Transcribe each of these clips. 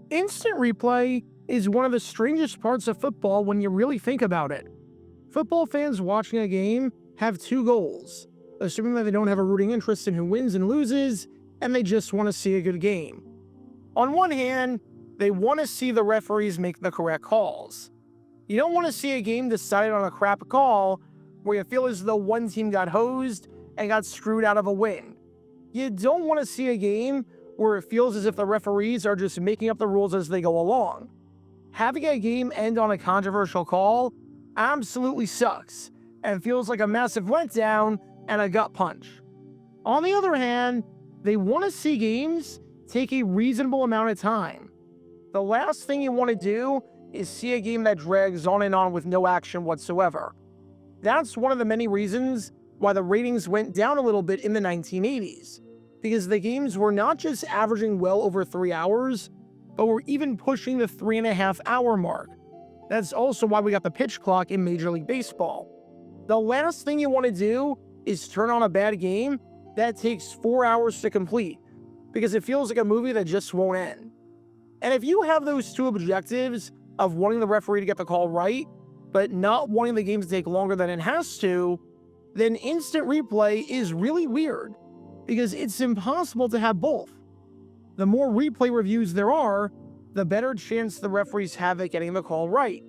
Instant replay is one of the strangest parts of football when you really think about it. Football fans watching a game have two goals, assuming that they don't have a rooting interest in who wins and loses, and they just want to see a good game. On one hand, they want to see the referees make the correct calls. You don't want to see a game decided on a crap call where you feel as though one team got hosed and got screwed out of a win. You don't want to see a game where it feels as if the referees are just making up the rules as they go along. Having a game end on a controversial call absolutely sucks and feels like a massive letdown and a gut punch. On the other hand, they want to see games take a reasonable amount of time. The last thing you want to do is see a game that drags on and on with no action whatsoever. That's one of the many reasons why the ratings went down a little bit in the 1980s, because the games were not just averaging well over 3 hours, but were even pushing the 3.5-hour mark. That's also why we got the pitch clock in Major League Baseball. The last thing you want to do is turn on a bad game that takes 4 hours to complete, because it feels like a movie that just won't end. And if you have those two objectives of wanting the referee to get the call right, but not wanting the game to take longer than it has to, then instant replay is really weird, because it's impossible to have both. The more replay reviews there are, the better chance the referees have at getting the call right.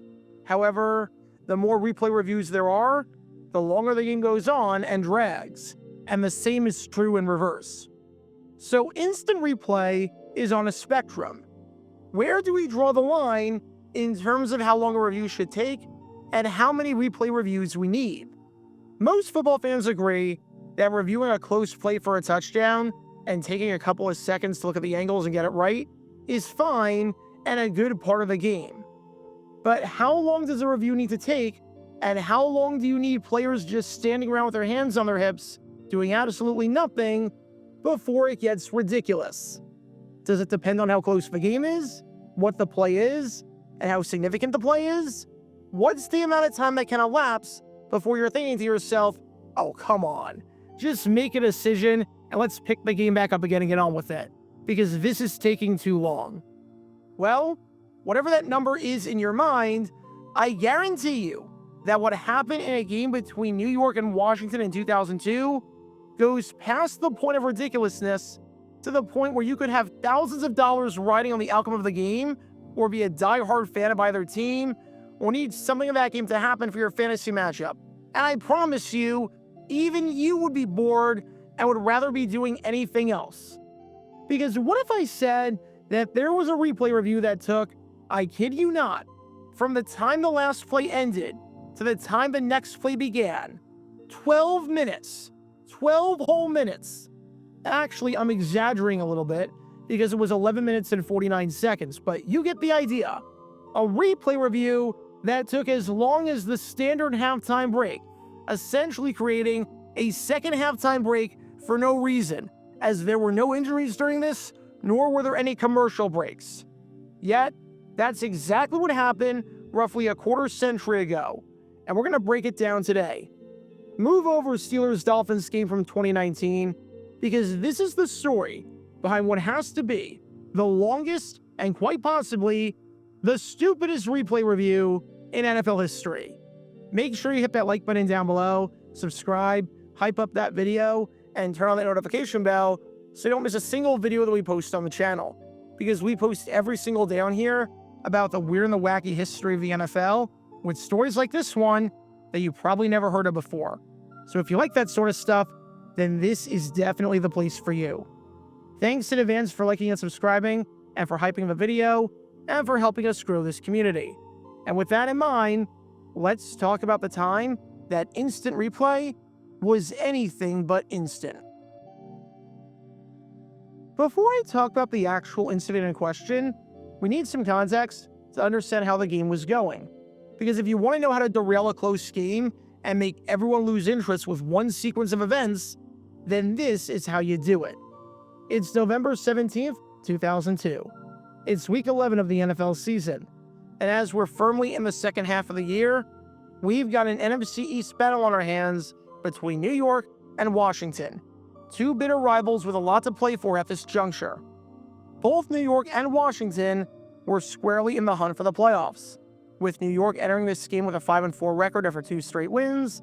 However, the more replay reviews there are, the longer the game goes on and drags, and the same is true in reverse. So instant replay is on a spectrum. Where do we draw the line in terms of how long a review should take and how many replay reviews we need? Most football fans agree that reviewing a close play for a touchdown and taking a couple of seconds to look at the angles and get it right is fine and a good part of the game. But how long does a review need to take, and how long do you need players just standing around with their hands on their hips doing absolutely nothing before it gets ridiculous? Does it depend on how close the game is, what the play is, and how significant the play is? What's the amount of time that can elapse before you're thinking to yourself, oh, come on, just make a decision and let's pick the game back up again and get on with it, because this is taking too long? Well, whatever that number is in your mind, I guarantee you that what happened in a game between New York and Washington in 2002 goes past the point of ridiculousness to the point where you could have thousands of dollars riding on the outcome of the game, or be a die-hard fan of either team, or need something of that game to happen for your fantasy matchup. And I promise you, even you would be bored and would rather be doing anything else. Because what if I said that there was a replay review that took, I kid you not, from the time the last play ended to the time the next play began, 12 minutes. 12 whole minutes. Actually, I'm exaggerating a little bit because it was 11 minutes and 49 seconds, but you get the idea. A replay review that took as long as the standard halftime break, essentially creating a second halftime break for no reason, as there were no injuries during this, nor were there any commercial breaks. Yet, that's exactly what happened roughly a quarter century ago, and we're going to break it down today. Move over Steelers-Dolphins game from 2019, because this is the story behind what has to be the longest and quite possibly the stupidest replay review in NFL history. Make sure you hit that like button down below, subscribe, hype up that video, and turn on that notification bell so you don't miss a single video that we post on the channel, because we post every single day on here about the weird and the wacky history of the NFL with stories like this one that you probably never heard of before. So if you like that sort of stuff, then this is definitely the place for you. Thanks in advance for liking and subscribing, and for hyping the video, and for helping us grow this community. And with that in mind, let's talk about the time that instant replay was anything but instant. Before I talk about the actual incident in question, we need some context to understand how the game was going. Because if you want to know how to derail a close game and make everyone lose interest with one sequence of events, then this is how you do it. It's November 17th, 2002. It's week 11 of the NFL season. And as we're firmly in the second half of the year, we've got an NFC East battle on our hands between New York and Washington, two bitter rivals with a lot to play for at this juncture. Both New York and Washington were squarely in the hunt for the playoffs, with New York entering this game with a 5-4 record after 2 straight wins,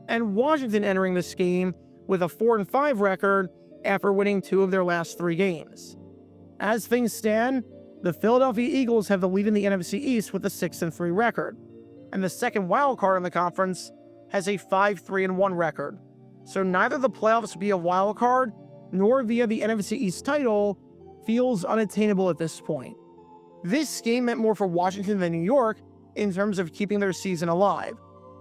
and Washington entering this game with a 4-5 record after winning 2 of their last 3 games. As things stand, the Philadelphia Eagles have the lead in the NFC East with a 6-3 record, and the second wild card in the conference has a 5-3-1 record. So neither the playoffs via wild card nor via the NFC East title feels unattainable at this point. This game meant more for Washington than New York in terms of keeping their season alive,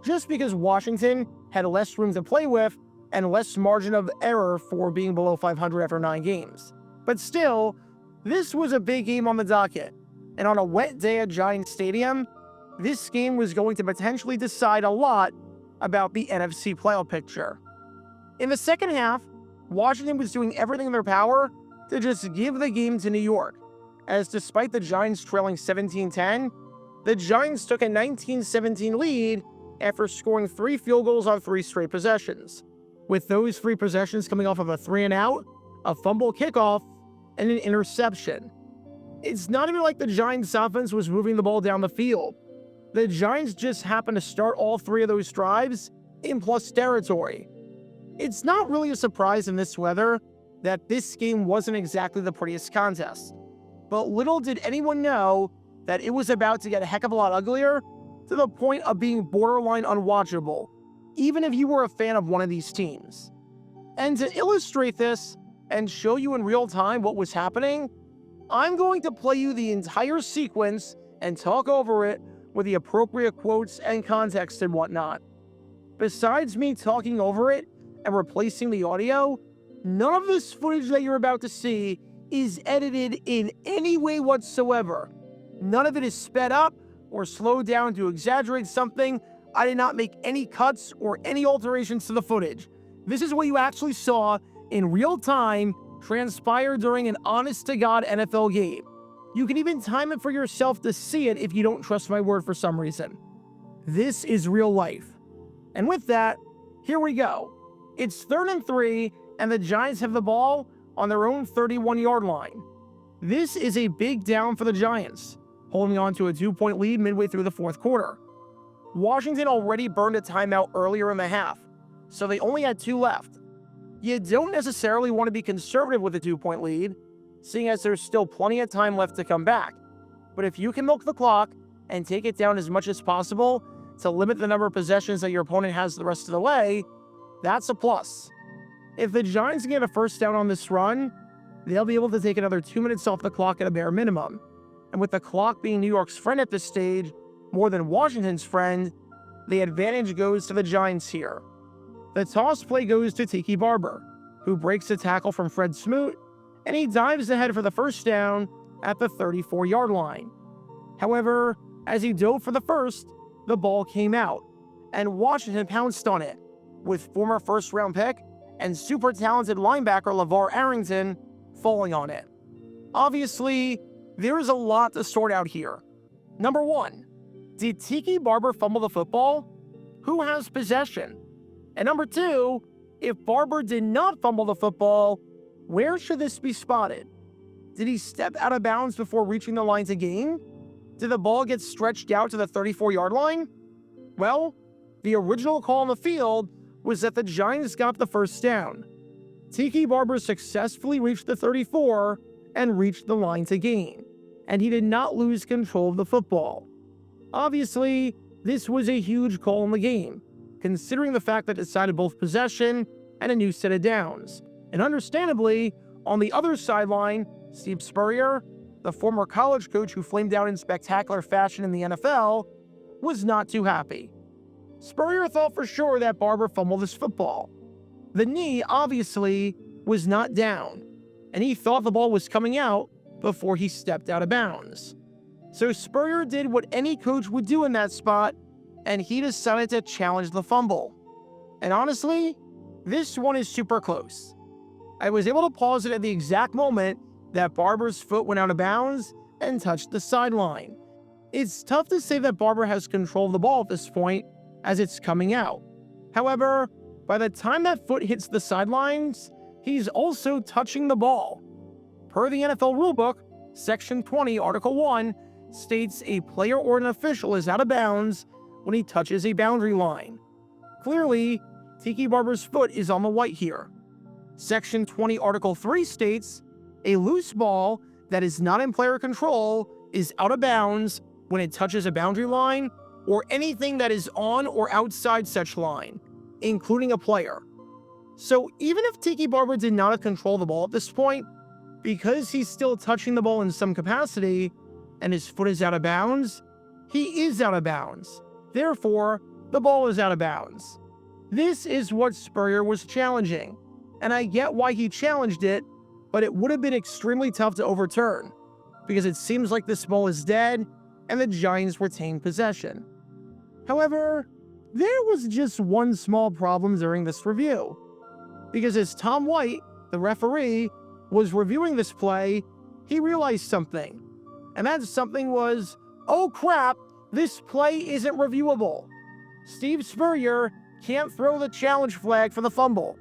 just because Washington had less room to play with and less margin of error for being below 500 after 9 games. But still, this was a big game on the docket, and on a wet day at Giants Stadium, this game was going to potentially decide a lot about the NFC playoff picture. In the second half, Washington was doing everything in their power to just give the game to New York, as despite the Giants trailing 17-10, the Giants took a 19-17 lead after scoring 3 field goals on 3 straight possessions, with those 3 possessions coming off of a 3-and-out, a fumble kickoff, and an interception. It's not even like the Giants' offense was moving the ball down the field. The Giants just happened to start all 3 of those drives in plus territory. It's not really a surprise in this weather that this game wasn't exactly the prettiest contest, but little did anyone know that it was about to get a heck of a lot uglier to the point of being borderline unwatchable, even if you were a fan of one of these teams. And to illustrate this and show you in real time what was happening, I'm going to play you the entire sequence and talk over it with the appropriate quotes and context and whatnot. Besides me talking over it and replacing the audio, none of this footage that you're about to see is edited in any way whatsoever. None of it is sped up or slowed down to exaggerate something. I did not make any cuts or any alterations to the footage. This is what you actually saw in real time transpire during an honest-to-God NFL game. You can even time it for yourself to see it if you don't trust my word for some reason. This is real life. And with that, here we go. It's 3rd and 3, and the Giants have the ball on their own 31-yard line. This is a big down for the Giants, holding on to a 2-point lead midway through the 4th quarter. Washington already burned a timeout earlier in the half, so they only had 2 left. You don't necessarily want to be conservative with a 2-point lead, seeing as there's still plenty of time left to come back. But if you can milk the clock and take it down as much as possible to limit the number of possessions that your opponent has the rest of the way, that's a plus. If the Giants get a first down on this run, they'll be able to take another 2 minutes off the clock at a bare minimum. And with the clock being New York's friend at this stage, more than Washington's friend, the advantage goes to the Giants here. The toss play goes to Tiki Barber, who breaks the tackle from Fred Smoot, and he dives ahead for the first down at the 34-yard line. However, as he dove for the first, the ball came out, and Washington pounced on it, with former first-round pick and super talented linebacker LeVar Arrington falling on it. Obviously, there is a lot to sort out here. Number 1, did Tiki Barber fumble the football? Who has possession? And number 2, if Barber did not fumble the football, where should this be spotted? Did he step out of bounds before reaching the line to gain? Did the ball get stretched out to the 34-yard line? Well, the original call on the field was that the Giants got the first down. Tiki Barber successfully reached the 34 and reached the line to gain, and he did not lose control of the football. Obviously, this was a huge call in the game, considering the fact that it decided both possession and a new set of downs. And understandably, on the other sideline, Steve Spurrier, the former college coach who flamed out in spectacular fashion in the NFL, was not too happy. Spurrier thought for sure that Barber fumbled his football. The knee, obviously, was not down, and he thought the ball was coming out before he stepped out of bounds. So Spurrier did what any coach would do in that spot, and he decided to challenge the fumble. And honestly, this one is super close. I was able to pause it at the exact moment that Barber's foot went out of bounds and touched the sideline. It's tough to say that Barber has control of the ball at this point as it's coming out. However, by the time that foot hits the sidelines, he's also touching the ball. Per the NFL rulebook, Section 20, Article 1, states a player or an official is out of bounds when he touches a boundary line. Clearly, Tiki Barber's foot is on the white here. Section 20, Article 3 states, a loose ball that is not in player control is out of bounds when it touches a boundary line or anything that is on or outside such line, including a player. So even if Tiki Barber did not control the ball at this point, because he's still touching the ball in some capacity and his foot is out of bounds, he is out of bounds. Therefore, the ball is out of bounds. This is what Spurrier was challenging, and I get why he challenged it, but it would have been extremely tough to overturn, because it seems like this ball is dead and the Giants retained possession. However, there was just one small problem during this review, because as Tom White, the referee, was reviewing this play, he realized something, and that something was, oh crap, this play isn't reviewable. Steve Spurrier can't throw the challenge flag for the fumble.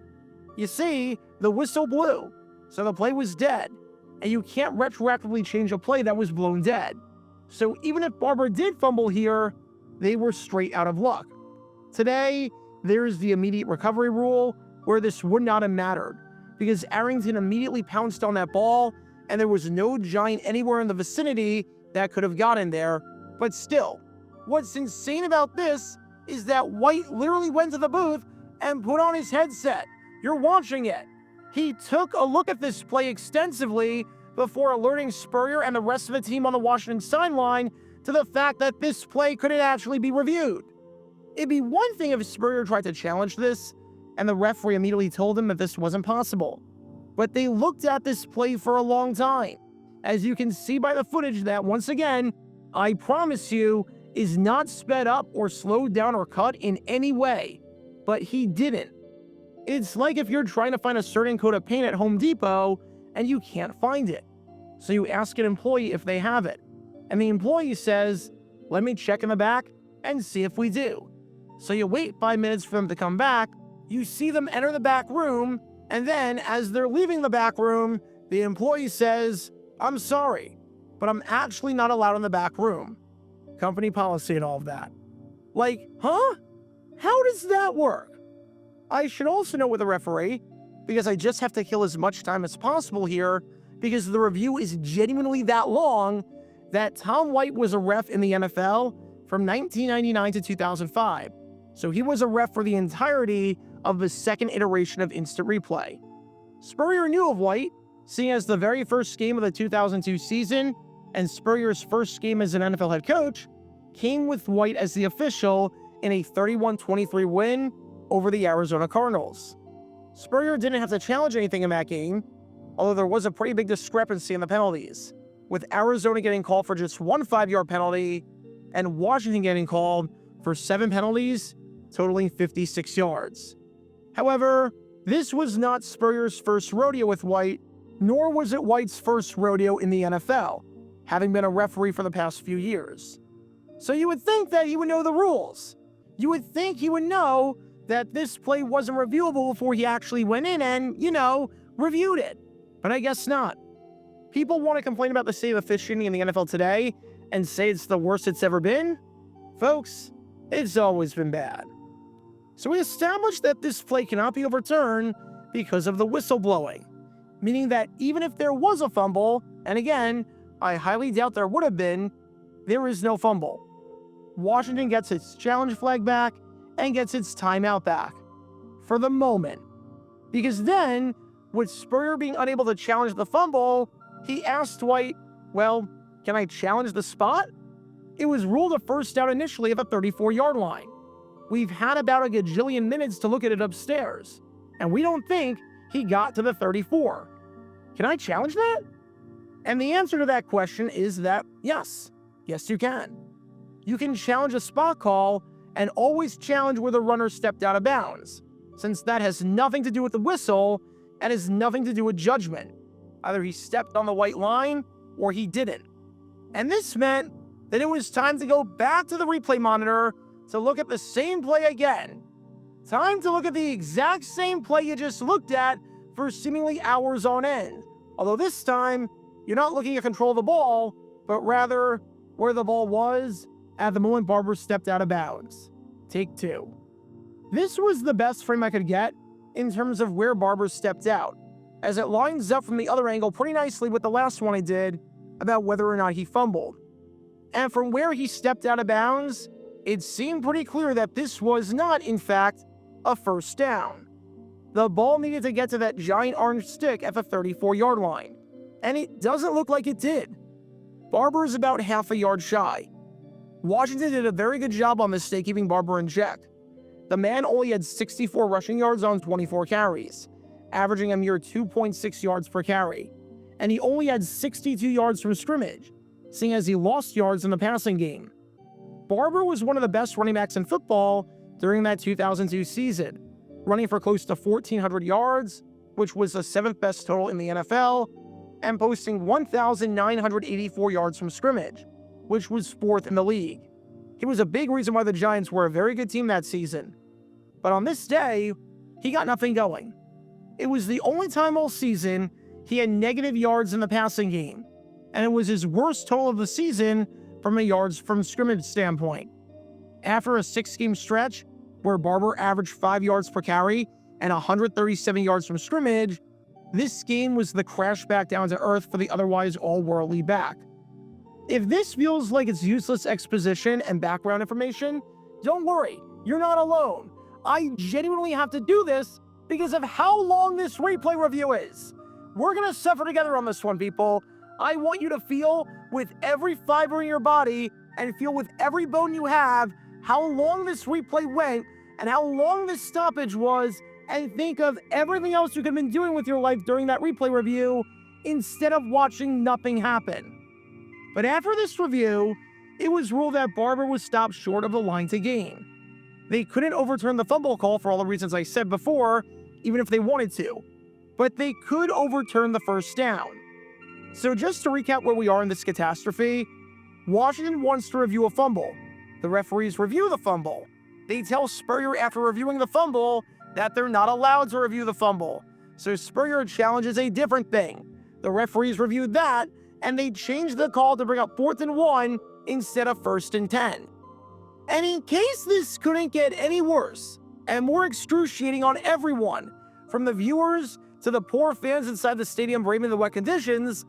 You see, the whistle blew, so the play was dead, and you can't retroactively change a play that was blown dead. So even if Barber did fumble here, they were straight out of luck. Today, there's the immediate recovery rule, where this would not have mattered, because Arrington immediately pounced on that ball, and there was no Giant anywhere in the vicinity that could have gotten there. But still, what's insane about this is that White literally went to the booth and put on his headset. You're watching it. He took a look at this play extensively before alerting Spurrier and the rest of the team on the Washington sideline to the fact that this play couldn't actually be reviewed. It'd be one thing if Spurrier tried to challenge this, and the referee immediately told him that this wasn't possible. But they looked at this play for a long time, as you can see by the footage that, once again, I promise you, is not sped up or slowed down or cut in any way. But he didn't. It's like if you're trying to find a certain coat of paint at Home Depot and you can't find it. So you ask an employee if they have it. And the employee says, let me check in the back and see if we do. So you wait 5 minutes for them to come back, you see them enter the back room, and then as they're leaving the back room, the employee says, I'm sorry, but I'm actually not allowed in the back room. Company policy and all of that. Like, huh? How does that work? I should also note with the referee, because I just have to kill as much time as possible here, because the review is genuinely that long, that Tom White was a ref in the NFL from 1999 to 2005. So he was a ref for the entirety of the second iteration of instant replay. Spurrier knew of White, seeing as the very first game of the 2002 season and Spurrier's first game as an NFL head coach came with White as the official in a 31-23 win over the Arizona Cardinals. Spurrier didn't have to challenge anything in that game, although there was a pretty big discrepancy in the penalties, with Arizona getting called for just one 5-yard penalty and Washington getting called for 7 penalties, totaling 56 yards. However, this was not Spurrier's first rodeo with White, nor was it White's first rodeo in the NFL, having been a referee for the past few years. So you would think that he would know the rules. You would think he would know that this play wasn't reviewable before he actually went in and, reviewed it. But I guess not. People want to complain about the state of officiating in the NFL today and say it's the worst it's ever been. Folks, it's always been bad. So we established that this play cannot be overturned because of the whistle blowing, meaning that even if there was a fumble, and again, I highly doubt there would have been, there is no fumble. Washington gets its challenge flag back and gets its timeout back. For the moment. Because then, with Spurrier being unable to challenge the fumble, he asked White, well, can I challenge the spot? It was ruled a first down initially at the 34-yard line. We've had about a gajillion minutes to look at it upstairs, and we don't think he got to the 34. Can I challenge that? And the answer to that question is that yes. Yes, you can. You can challenge a spot call and always challenge where the runner stepped out of bounds, since that has nothing to do with the whistle and has nothing to do with judgment. Either he stepped on the white line or he didn't. And this meant that it was time to go back to the replay monitor to look at the same play again. Time to look at the exact same play you just looked at for seemingly hours on end. Although this time, you're not looking at control of the ball, but rather where the ball was at the moment Barber stepped out of bounds. Take 2. This was the best frame I could get in terms of where Barber stepped out, as it lines up from the other angle pretty nicely with the last one I did about whether or not he fumbled. And from where he stepped out of bounds, it seemed pretty clear that this was not, in fact, a first down. The ball needed to get to that giant orange stick at the 34-yard line, and it doesn't look like it did. Barber is about half a yard shy. Washington did a very good job on this stay keeping Barber in check. The man only had 64 rushing yards on 24 carries, averaging a mere 2.6 yards per carry, and he only had 62 yards from scrimmage, seeing as he lost yards in the passing game. Barber was one of the best running backs in football during that 2002 season, running for close to 1,400 yards, which was the 7th best total in the NFL, and posting 1,984 yards from scrimmage, which was 4th in the league. He was a big reason why the Giants were a very good team that season. But on this day, he got nothing going. It was the only time all season he had negative yards in the passing game, and it was his worst total of the season from a yards from scrimmage standpoint. After a 6-game stretch where Barber averaged 5 yards per carry and 137 yards from scrimmage, this game was the crash back down to earth for the otherwise all-worldly back. If this feels like it's useless exposition and background information, don't worry, you're not alone. I genuinely have to do this because of how long this replay review is. We're gonna suffer together on this one, people. I want you to feel with every fiber in your body and feel with every bone you have how long this replay went and how long this stoppage was, and think of everything else you could have been doing with your life during that replay review instead of watching nothing happen. But after this review, it was ruled that Barber was stopped short of the line to gain. They couldn't overturn the fumble call for all the reasons I said before, even if they wanted to, but they could overturn the first down. So just to recap where we are in this catastrophe, Washington wants to review a fumble. The referees review the fumble. They tell Spurrier after reviewing the fumble that they're not allowed to review the fumble. So Spurrier challenges a different thing. The referees reviewed that, and they changed the call to bring up 4th and 1 instead of 1st and 10. And in case this couldn't get any worse and more excruciating on everyone, from the viewers to the poor fans inside the stadium braving the wet conditions,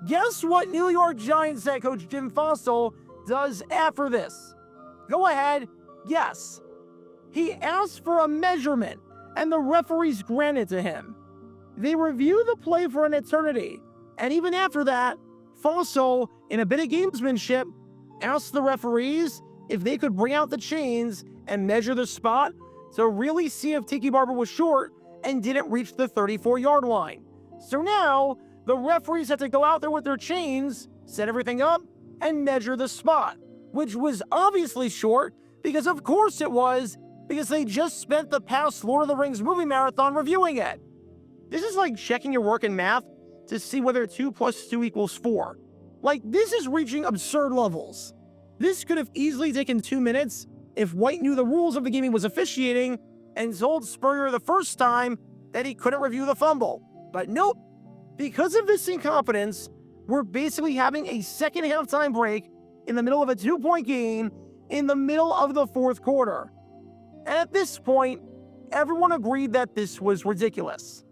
guess what New York Giants head coach Jim Fassel does after this? Go ahead, guess. He asked for a measurement, and the referees granted to him. They review the play for an eternity, and even after that, Fassel, in a bit of gamesmanship, asked the referees if they could bring out the chains and measure the spot to really see if Tiki Barber was short and didn't reach the 34-yard line. So now, the referees had to go out there with their chains, set everything up, and measure the spot, which was obviously short, because of course it was, because they just spent the past Lord of the Rings movie marathon reviewing it. This is like checking your work in math to see whether 2 + 2 = 4. Like, this is reaching absurd levels. This could have easily taken 2 minutes if White knew the rules of the game he was officiating and told Spurrier the first time that he couldn't review the fumble. But nope. Because of this incompetence, we're basically having a second halftime break in the middle of a 2-point game in the middle of the 4th quarter. And at this point, everyone agreed that this was ridiculous.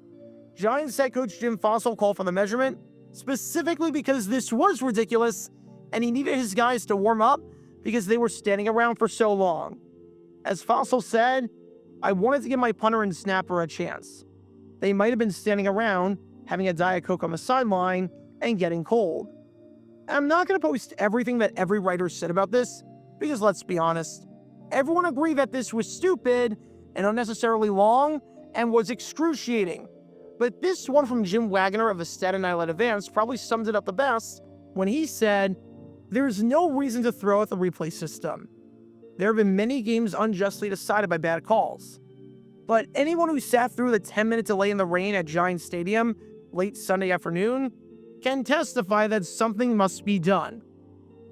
Giants head coach Jim Fassel called for the measurement, specifically because this was ridiculous and he needed his guys to warm up because they were standing around for so long. As Fassel said, I wanted to give my punter and snapper a chance. They might have been standing around, having a Diet Coke on the sideline, and getting cold. I'm not going to post everything that every writer said about this, because let's be honest, everyone agreed that this was stupid and unnecessarily long and was excruciating. But this one from Jim Wagner of the Staten Island Advance probably summed it up the best when he said, "There's no reason to throw out the replay system. There have been many games unjustly decided by bad calls. But anyone who sat through the 10-minute delay in the rain at Giants Stadium late Sunday afternoon can testify that something must be done."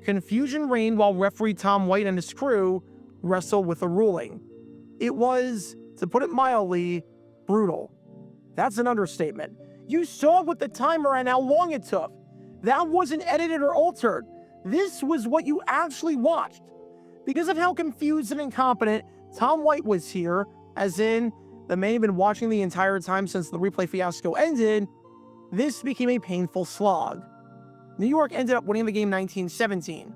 Confusion reigned while referee Tom White and his crew wrestled with the ruling. It was, to put it mildly, brutal. That's an understatement. You saw with the timer and how long it took. That wasn't edited or altered. this was what you actually watched. Because of how confused and incompetent Tom White was here, as in the man you've been watching the entire time since the replay fiasco ended, this became a painful slog. New York ended up winning the game 19-17,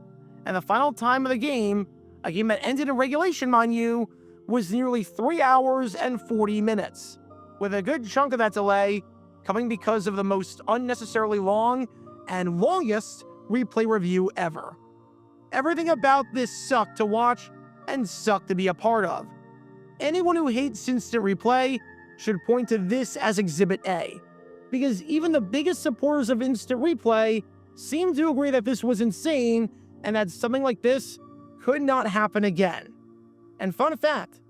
and the final time of the game, a game that ended in regulation, mind you, was nearly 3 hours and 40 minutes, with a good chunk of that delay coming because of the most unnecessarily long and longest replay review ever. Everything about this sucked to watch and sucked to be a part of. Anyone who hates instant replay should point to this as Exhibit A, because even the biggest supporters of instant replay seem to agree that this was insane and that something like this could not happen again. And fun fact,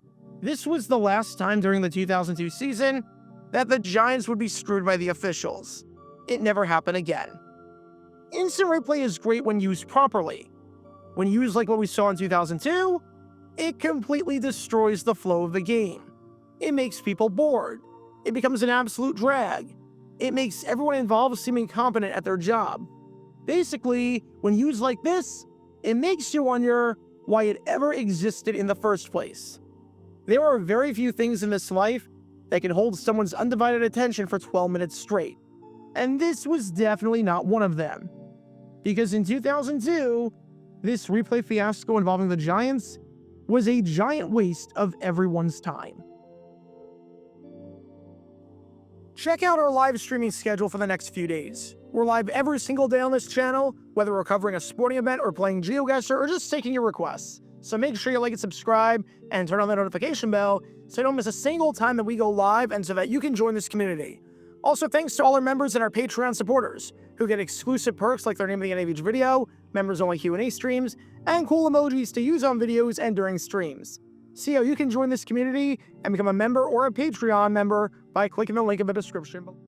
this was the last time during the 2002 season that the Giants would be screwed by the officials. It never happened again. Instant replay is great when used properly. When used like what we saw in 2002, it completely destroys the flow of the game. It makes people bored. It becomes an absolute drag. It makes everyone involved seem incompetent at their job. Basically, when used like this, it makes you wonder why it ever existed in the first place. There are very few things in this life that can hold someone's undivided attention for 12 minutes straight. And this was definitely not one of them. Because in 2002, this replay fiasco involving the Giants was a giant waste of everyone's time. Check out our live streaming schedule for the next few days. We're live every single day on this channel, whether we're covering a sporting event or playing GeoGuessr or just taking your requests. So make sure you like and subscribe and turn on the notification bell so you don't miss a single time that we go live and so that you can join this community. Also, thanks to all our members and our Patreon supporters who get exclusive perks like their name at the end of each video, members-only Q&A streams, and cool emojis to use on videos and during streams. See how you can join this community and become a member or a Patreon member by clicking the link in the description below.